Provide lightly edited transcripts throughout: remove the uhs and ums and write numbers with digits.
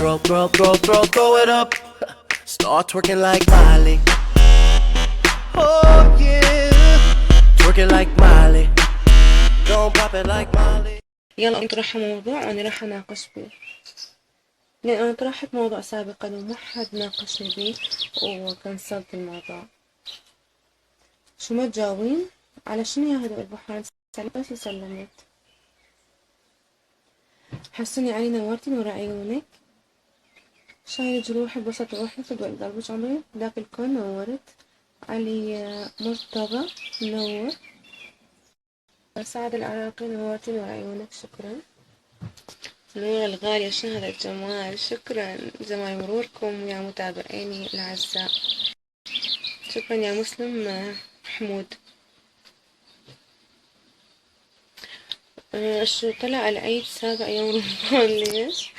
Throw it up. Start twerking like Miley. Oh yeah. Twerking like Miley. Don't pop it like Miley. يلا نطرح موضوع وأنا راح أناقش فيه، لأن أنا طرحت موضوع سابقا وما حد ناقشني بيه وكنسلت الموضوع. شو ما تجاوبين على شنو يا هدوء البحرين؟ بس سلمت حسني علي، نورتي نور عيونك، شايل جروحي بوسط روحي في قلبك عمري، ذاك الكون نورت. علي مرتضى منور. سعد العراقي نورتي نور عيونك، شكرا. نور الغالية، شنو هذا الجمال، شكرا. جمال مروركم يا متابعيني الأعزاء، شكرا يا مسلم حمود. شو طلع العيد سابع يوم رمضان ليش؟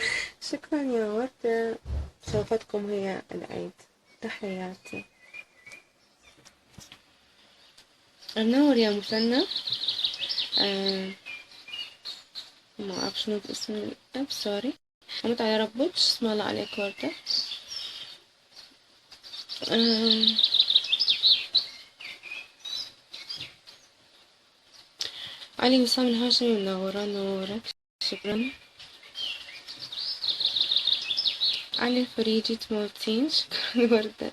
شكرا يا ورد، سوفتكم هي العيد، تحياتي. منور يا مثنى. ما أعرف شنو باسم الأب، سوري. أموت على ربك، اسم الله عليك وردة. علي وسام الهاشمي منورة، نورك، شكرا. علي الفريجي تموتين، شكرا وردة.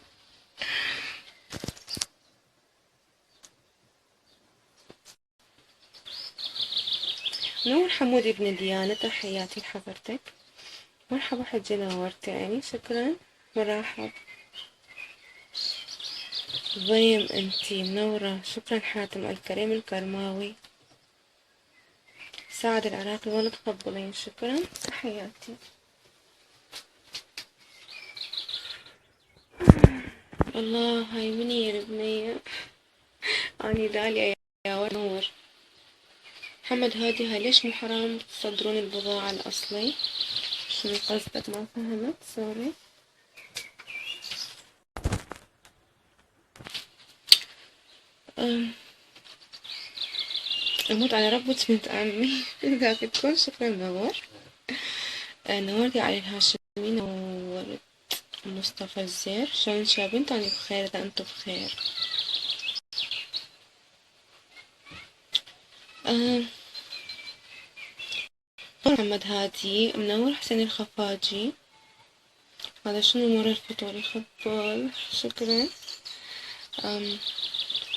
نور حمود ابن ديانة، تحياتي لحضرتك. مرحبا حجي، نورتي عيني، شكرا. مرحب. ضيم انتي منورة، شكرا. حاتم الكريم الكرماوي. سعد العراقي، ولا تفضلين، شكرا، تحياتي. الله، هاي منير بنية، اني داليا يا نور. محمد هادي، هاي ليش مو حرام تصدرون البضاعة الأصلي؟ شنو قصدك؟ ما فهمت، سوري. أموت على ربة بنت عمي ذاك تكون، شكرا نور. نورتي علي الهاشمي، نورت. مصطفى الزير، شلون يا بنت؟ أنا بخير إذا أنتو بخير. محمد هادي منور. حسين الخفاجي، هذا شنو مر الفطور يخبل، شكرا.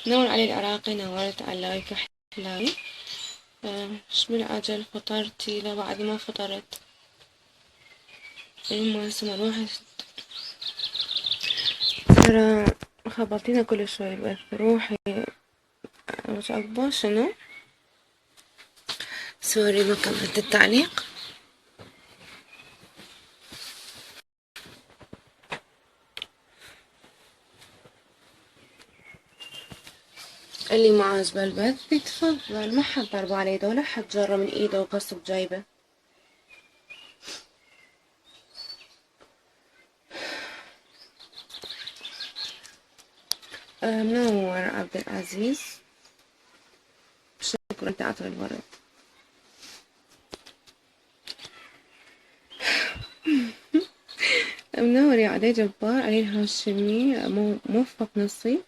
نور علي العراقي، نورت على لايك أحلاي. شو بالعجل فطرتي؟ لا بعد ما فطرت، يما هسه نروح. ترى خبطينا كل شوي البث، روحي مش عقبه شنو، سوري ما كملت التعليق. اللي ما عاجبه البث بيتفضل، ما حد ضرب على يده ولا حد جره من ايده وغصب جايبه. منور عبد العزيز، شكرا. انت عطر الورد. منور يا علي جبار. علي الهاشمي، موفق نصي.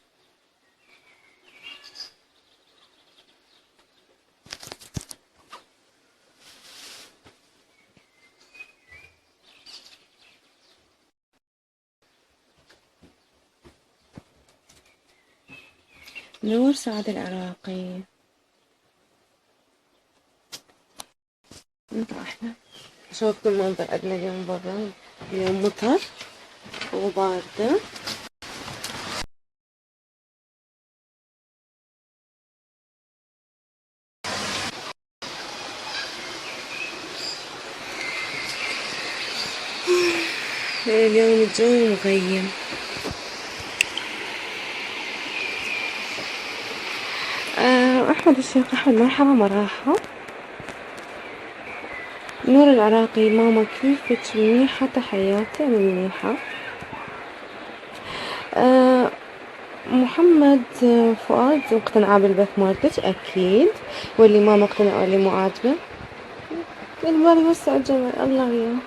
نور سعد العراقي، انت احلى. شوفكم المنظر عندنا اليوم برا، اليوم مطر وباردة. اليوم الجو مغيم. أحمد الشيخ أحمد، مرحبا مرحبا. نور العراقي، ماما كيفك؟ منيحة، تحياتي، أنا منيحة. محمد فؤاد، مقتنعة بالبث مالتك أكيد، واللي ما مقتنع واللي مو عاجبه البالي وسع الجمال، الله وياه.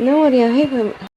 نور يا هيفا.